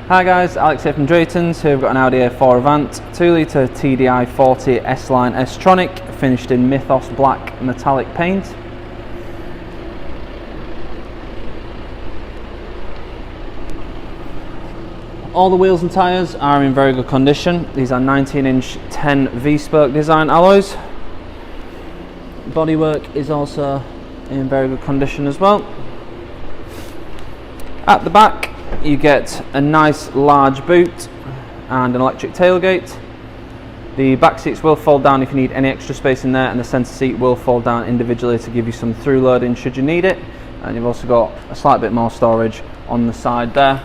Hi guys, Alex here from Drayton's. Here we've got an Audi A4 Avant 2-litre TDI 40 S-Line S Tronic, finished in Mythos black metallic paint. All the wheels and tyres are in very good condition. These are 19-inch 10 V-spoke design alloys. Bodywork is also in very good condition as well. At the back you get a nice large boot and an electric tailgate. The back seats will fold down if you need any extra space in there, and the centre seat will fold down individually to give you some through loading should you need it. And you've also got a slight bit more storage on the side there.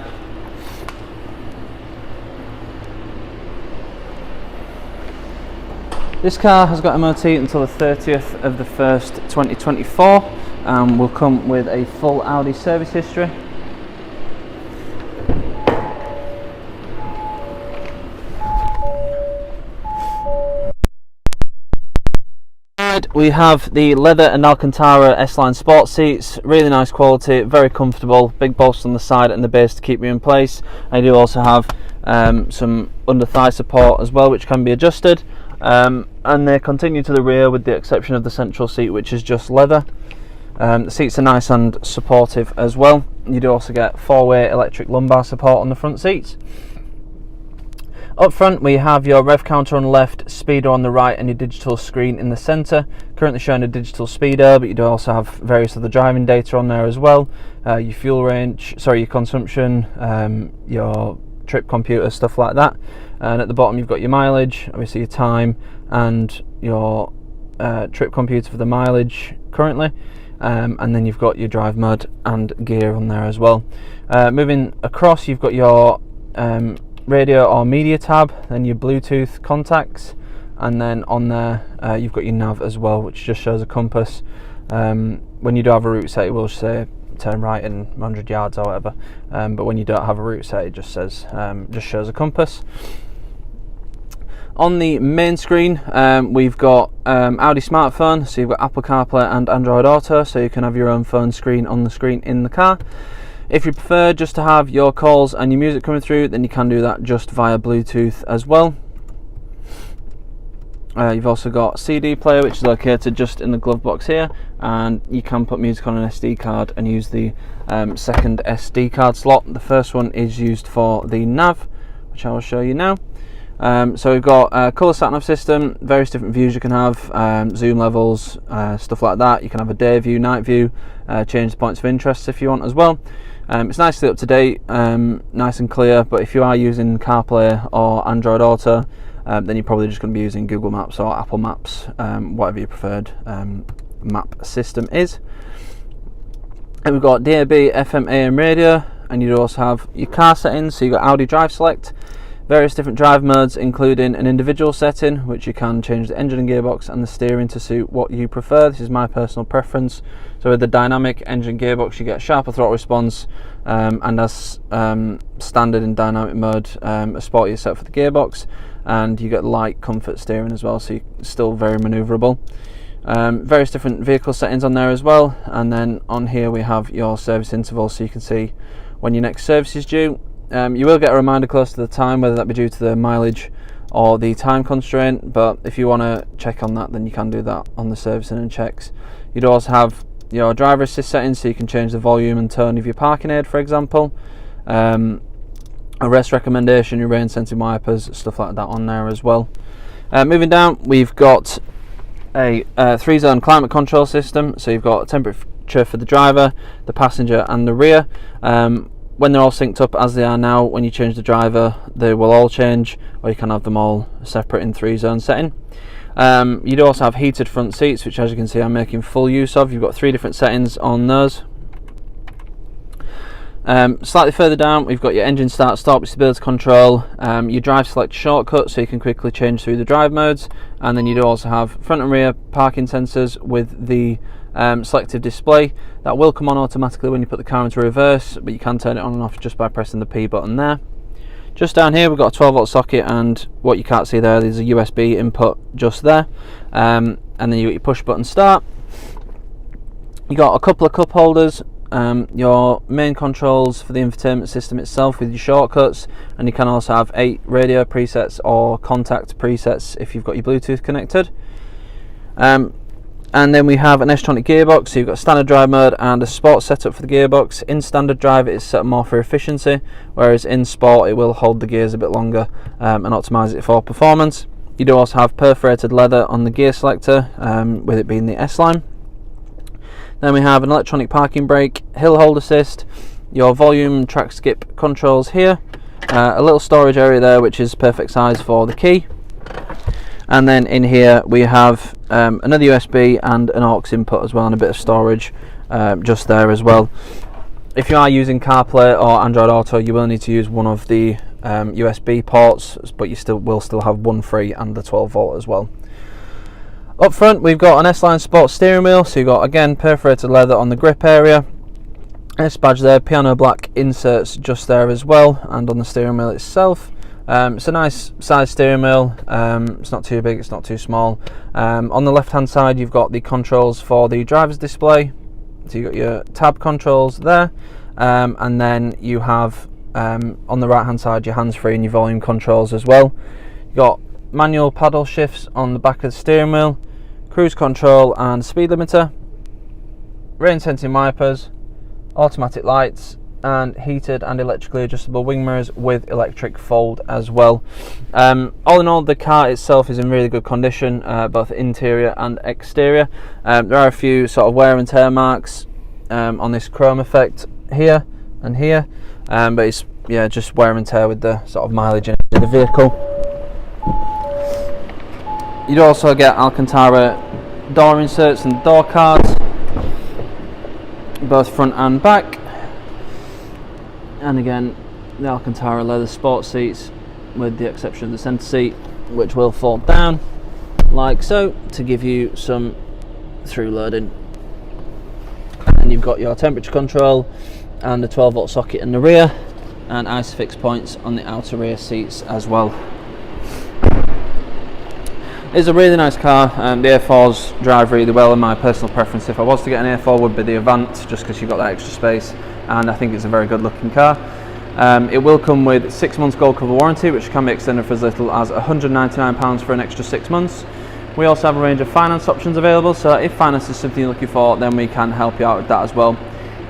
This car has got MOT until the 30th of the 1st 2024 and will come with a full Audi service history. We have the leather and Alcantara S-Line sport seats, really nice quality, very comfortable, big bolster on the side and the base to keep you in place. I do also have some under thigh support as well, which can be adjusted, and they continue to the rear with the exception of the central seat, which is just leather. The seats are nice and supportive as well. You do also get 4-way electric lumbar support on the front seats. Up front we have your rev counter on the left, speedo on the right and your digital screen in the centre. Currently showing a digital speedo, but you do also have various other driving data on there as well. Your fuel range, your consumption, your trip computer, stuff like that. And at the bottom you've got your mileage, obviously your time, and your trip computer for the mileage currently. And then you've got your drive mode and gear on there as well. Moving across you've got your radio or media tab, then your Bluetooth contacts, and then on there you've got your nav as well, which just shows a compass. When you do have a route set, it will say turn right in 100 yards or whatever, but when you don't have a route set, it just says just shows a compass. On the main screen we've got Audi smartphone, so you've got Apple CarPlay and Android Auto, so you can have your own phone screen on the screen in the car. If you prefer just to have your calls and your music coming through, then you can do that just via Bluetooth as well. You've also got CD player, which is located just in the glove box here, and you can put music on an SD card and use the second SD card slot. The first one is used for the nav, which I will show you now. So we've got a colour sat-nav system, various different views you can have, zoom levels, stuff like that. You can have a day view, night view, change the points of interest if you want as well. It's nicely up to date, nice and clear, but if you are using CarPlay or Android Auto, then you're probably just going to be using Google Maps or Apple Maps, whatever your preferred map system is. And we've got DAB, FM, AM radio, and you also have your car settings, so you've got Audi Drive Select, various different drive modes, including an individual setting, which you can change the engine and gearbox and the steering to suit what you prefer. This is my personal preference. So with the dynamic engine gearbox, you get sharper throttle response, and as standard in dynamic mode, a sportier set for the gearbox, and you get light comfort steering as well, so you're still very manoeuvrable. Various different vehicle settings on there as well, and then on here we have your service interval, so you can see when your next service is due. You will get a reminder close to the time, whether that be due to the mileage or the time constraint, but if you want to check on that, then you can do that on the servicing and checks. You'd also have your driver assist settings, so you can change the volume and tone of your parking aid, for example. A rest recommendation, your rain sensing wipers, stuff like that on there as well. Moving down, we've got a 3-zone climate control system, so you've got temperature for the driver, the passenger and the rear. When they're all synced up as they are now, when you change the driver, they will all change, or you can have them all separate in 3-zone setting. You do also have heated front seats, which as you can see I'm making full use of. You've got 3 different settings on those. Slightly further down we've got your engine start stop, stability control, your drive select shortcut, so you can quickly change through the drive modes, and then you do also have front and rear parking sensors with the selective display. That will come on automatically when you put the car into reverse, but you can turn it on and off just by pressing the P button there. Just down here we've got a 12-volt socket, and what you can't see there's a USB input just there, and then you got your push button start. You got a couple of cup holders your main controls for the infotainment system itself with your shortcuts, and you can also have 8 radio presets or contact presets if you've got your Bluetooth connected. And then we have an S-Tronic gearbox, so you've got standard drive mode and a sport setup for the gearbox. In standard drive it's set more for efficiency, whereas in sport it will hold the gears a bit longer and optimise it for performance. You do also have perforated leather on the gear selector, with it being the S-Line. Then we have an electronic parking brake, hill hold assist, your volume track skip controls here, a little storage area there which is perfect size for the key. And then in here we have another USB and an aux input as well, and a bit of storage just there as well. If you are using CarPlay or Android Auto, you will need to use one of the USB ports, but you will still have one free and the 12 volt as well. Up front we've got an S-Line Sport steering wheel, so you've got again perforated leather on the grip area, S badge there, piano black inserts just there as well, and on the steering wheel itself. It's a nice size steering wheel, it's not too big, it's not too small. On the left hand side you've got the controls for the driver's display, so you've got your tab controls there, and then you have on the right hand side your hands-free and your volume controls as well. You've got manual paddle shifts on the back of the steering wheel, cruise control and speed limiter, rain sensing wipers, automatic lights, and heated and electrically adjustable wing mirrors with electric fold as well. All in all, the car itself is in really good condition, both interior and exterior. There are a few sort of wear and tear marks on this chrome effect here and here, but it's just wear and tear with the sort of mileage in the vehicle. You'd also get Alcantara door inserts and door cards, both front and back. And again, the Alcantara leather sport seats, with the exception of the centre seat, which will fold down like so to give you some through loading. And you've got your temperature control and a 12 volt socket in the rear, and ISOFIX points on the outer rear seats as well. It's a really nice car, and the A4s drive really well, and my personal preference if I was to get an A4 would be the Avant, just because you've got that extra space, and I think it's a very good looking car. It will come with 6 months gold cover warranty, which can be extended for as little as £199 for an extra 6 months. We also have a range of finance options available, so if finance is something you're looking for, then we can help you out with that as well.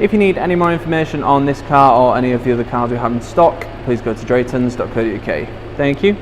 If you need any more information on this car or any of the other cars we have in stock, please go to draytons.co.uk. Thank you.